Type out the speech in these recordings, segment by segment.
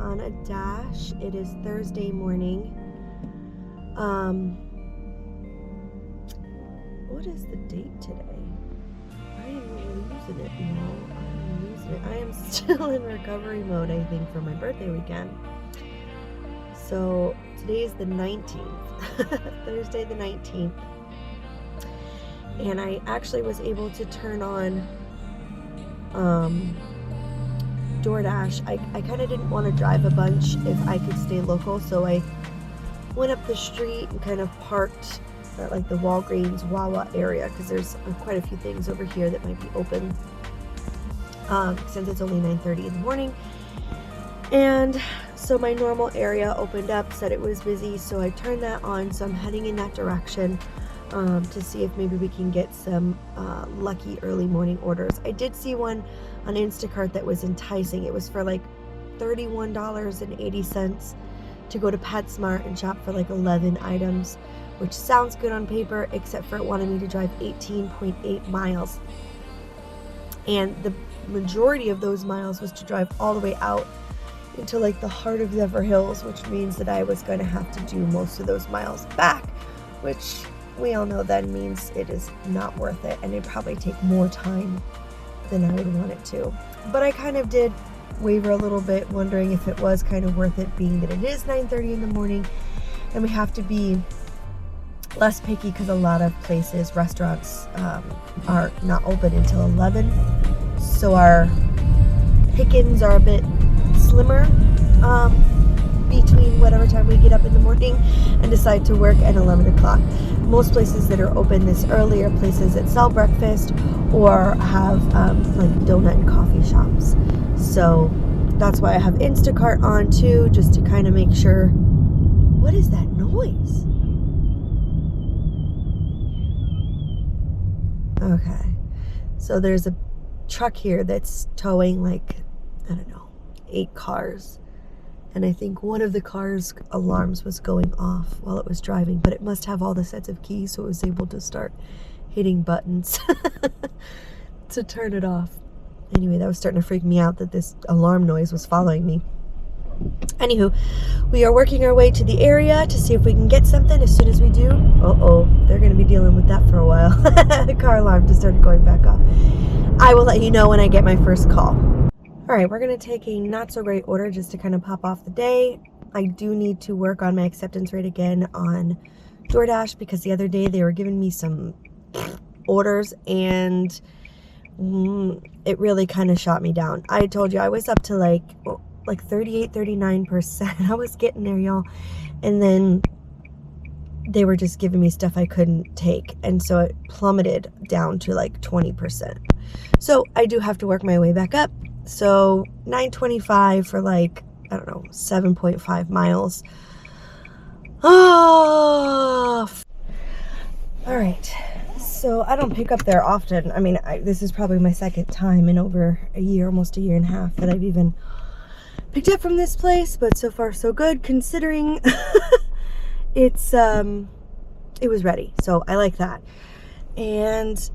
on a dash. It is Thursday morning. What is the date today? I am losing it, y'all. I'm losing it. I am still in recovery mode, I think, for my birthday weekend. So today is the 19th, Thursday the 19th. And I actually was able to turn on DoorDash. I kind of didn't want to drive a bunch if I could stay local, so I went up the street and kind of parked at like the Walgreens Wawa area, because there's quite a few things over here that might be open since it's only 9:30 in the morning. And so my normal area opened up, said it was busy, so I turned that on. So I'm heading in that direction to see if maybe we can get some lucky early morning orders. I did see one on Instacart that was enticing. It was for like $31.80 to go to PetSmart and shop for like 11 items, which sounds good on paper, except for it wanted me to drive 18.8 miles. And the majority of those miles was to drive all the way out into like the heart of Zephyr Hills, which means that I was going to have to do most of those miles back, which we all know then means it is not worth it, and it'd probably take more time than I would want it to. But I kind of did waver a little bit, wondering if it was kind of worth it, being that it is 9:30 in the morning and we have to be less picky because a lot of places, restaurants, are not open until 11. So our pickings are a bit slimmer between whatever time we get up in the morning and decide to work at 11 o'clock. Most places that are open this early are places that sell breakfast or have like donut and coffee shops. So that's why I have Instacart on too, just to kind of make sure. What is that noise? Okay, so there's a truck here that's towing like, I don't know, 8 cars. And I think one of the car's alarms was going off while it was driving, but it must have all the sets of keys, so it was able to start hitting buttons to turn it off. Anyway, that was starting to freak me out that this alarm noise was following me. Anywho, we are working our way to the area to see if we can get something. As soon as we do, they're going to be dealing with that for a while. The car alarm just started going back off. I will let you know when I get my first call. All right, we're going to take a not so great order just to kind of pop off the day. I do need to work on my acceptance rate again on DoorDash, because the other day they were giving me some orders and it really kind of shot me down. I told you I was up to like 38, 39%. I was getting there, y'all. And then they were just giving me stuff I couldn't take. And so it plummeted down to like 20%. So I do have to work my way back up. So $9.25 for like, I don't know, 7.5 miles. Oh, all right. So I don't pick up there often. I mean, this is probably my second time in over a year, almost a year and a half, that I've even picked up from this place. But so far so good, considering it was ready. So I like that. And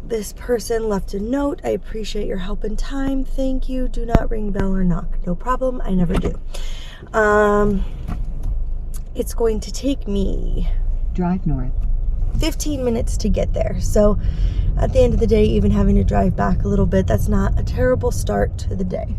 this person left a note. I appreciate your help and time. Thank you. Do not ring bell or knock. No problem. I never do. It's going to take me, drive north, 15 minutes to get there. So at the end of the day, even having to drive back a little bit, that's not a terrible start to the day.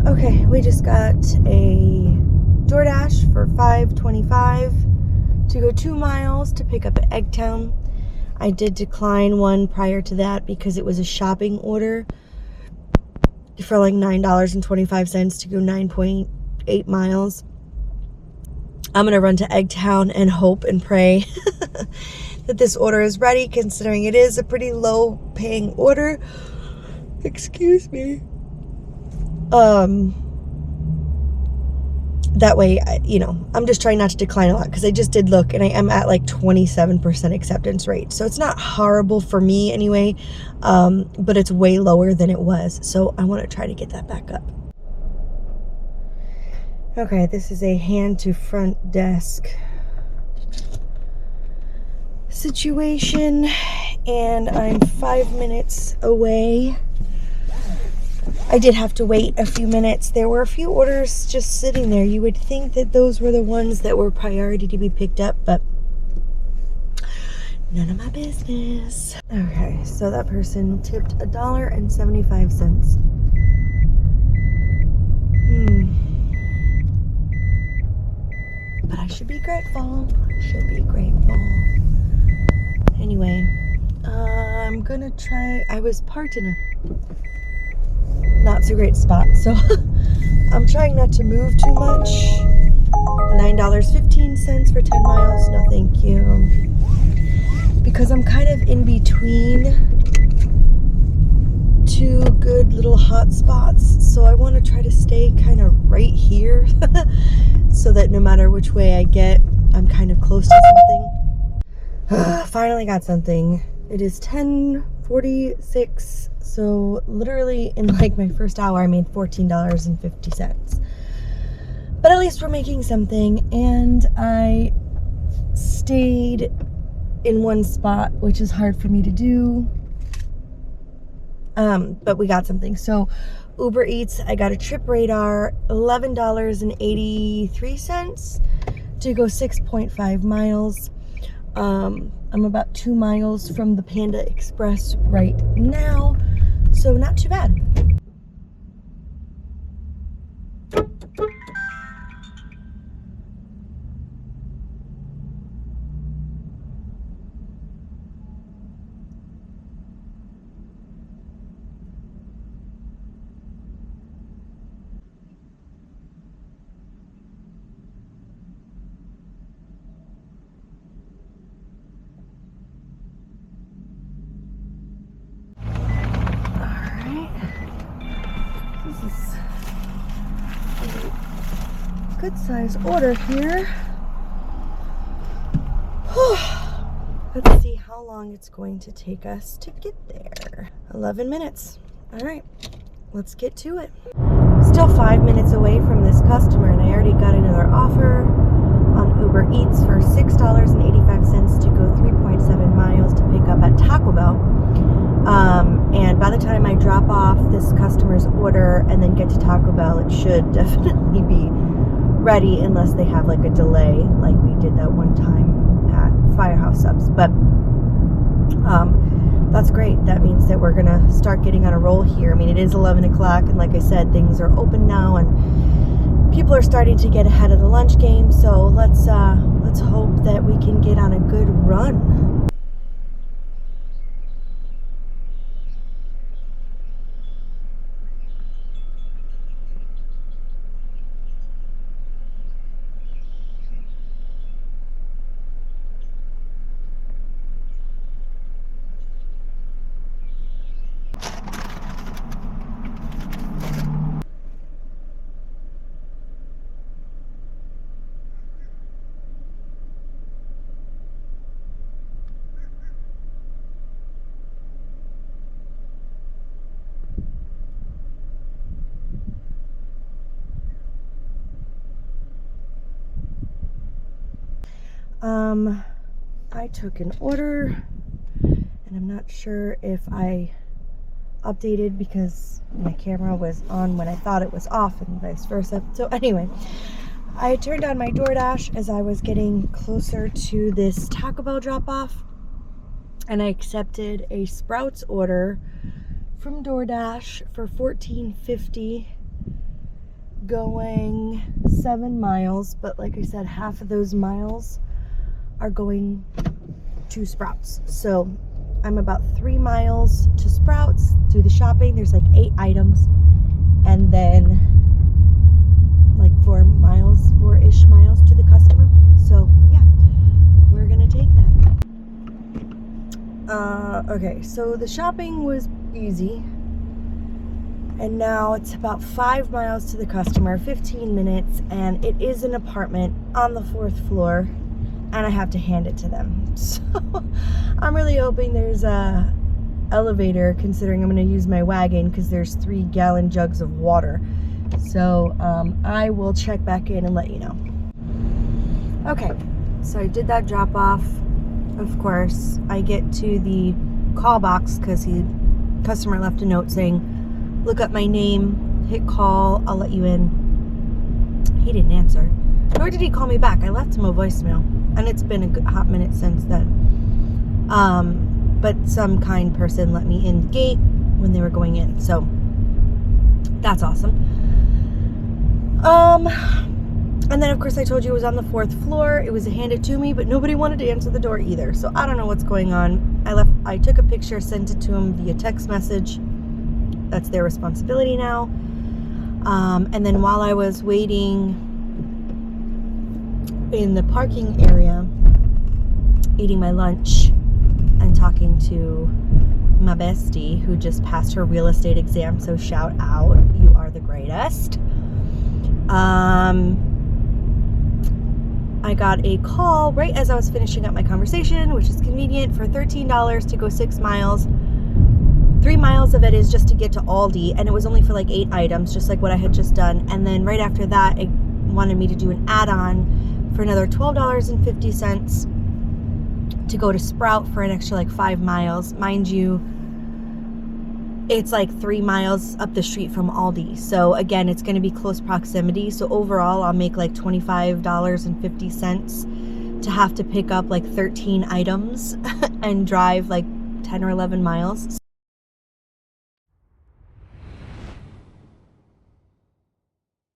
Okay, we just got a DoorDash for $5.25 to go 2 miles to pick up at Eggtown. I did decline one prior to that because it was a shopping order for like $9.25 to go 9.8 miles. I'm going to run to Eggtown and hope and pray that this order is ready, considering it is a pretty low paying order. Excuse me. That way, I'm just trying not to decline a lot, because I just did look and I am at like 27% acceptance rate. So it's not horrible for me anyway, but it's way lower than it was. So I want to try to get that back up. Okay, this is a hand to front desk situation, and I'm 5 minutes away. I did have to wait a few minutes. There were a few orders just sitting there. You would think that those were the ones that were priority to be picked up, but none of my business. Okay, so that person tipped $1.75. But I should be grateful. Should be grateful. Anyway, I'm gonna try. I was parked in a not so great spot, so I'm trying not to move too much. $9.15 for 10 miles. No, thank you. Because I'm kind of in between two good little hot spots, so I want to try to stay kind of right here so that no matter which way I get, I'm kind of close to something. Finally got something. It is 10:46, so literally in like my first hour I made $14.50. But at least we're making something, and I stayed in one spot, which is hard for me to do. But we got something. So Uber Eats, I got a Trip Radar, $11.83 to go 6.5 miles. I'm about 2 miles from the Panda Express right now, so not too bad. Good size order here. Let's see how long it's going to take us to get there. 11 minutes. All right, let's get to it. Still 5 minutes away from this customer, and I already got another offer on Uber Eats for $6.85 to go 3.7 miles to pick up at Taco Bell. And by the time I drop off this customer's order and then get to Taco Bell, it should definitely be ready, unless they have like a delay, like we did that one time at Firehouse Subs. But that's great. That means that we're gonna start getting on a roll here. I mean, it is 11 o'clock, and like I said, things are open now, and people are starting to get ahead of the lunch game. So let's hope that we can get on a good run. I took an order, and I'm not sure if I updated because my camera was on when I thought it was off and vice versa. So anyway, I turned on my DoorDash as I was getting closer to this Taco Bell drop-off, and I accepted a Sprouts order from DoorDash for $14.50 going 7 miles, but like I said, half of those miles are going to Sprouts. So I'm about 3 miles to Sprouts, do the shopping. There's like 8 items, and then like 4-ish miles to the customer. So yeah, we're gonna take that. Okay, so the shopping was easy, and now it's about 5 miles to the customer, 15 minutes, and it is an apartment on the 4th floor, and I have to hand it to them. So I'm really hoping there's a elevator, considering I'm going to use my wagon, because there's 3-gallon jugs of water. So I will check back in and let you know. Okay, so I did that drop off. Of course, I get to the call box because customer left a note saying, look up my name, hit call, I'll let you in. He didn't answer, nor did he call me back. I left him a voicemail, and it's been a good hot minute since then. But some kind person let me in the gate when they were going in, so that's awesome. And then of course I told you it was on the 4th floor. It was handed to me, but nobody wanted to answer the door either. So I don't know what's going on. I took a picture, sent it to him via text message. That's their responsibility now. And then while I was waiting in the parking area, eating my lunch and talking to my bestie who just passed her real estate exam, so shout out, you are the greatest. I got a call right as I was finishing up my conversation, which is convenient, for $13 to go 6 miles. 3 miles of it is just to get to Aldi, and it was only for like 8 items, just like what I had just done. And then right after that, it wanted me to do an add-on for another $12.50 to go to Sprout for an extra like 5 miles. Mind you, it's like 3 miles up the street from Aldi. So again, it's going to be close proximity. So overall, I'll make like $25.50 to have to pick up like 13 items and drive like 10 or 11 miles.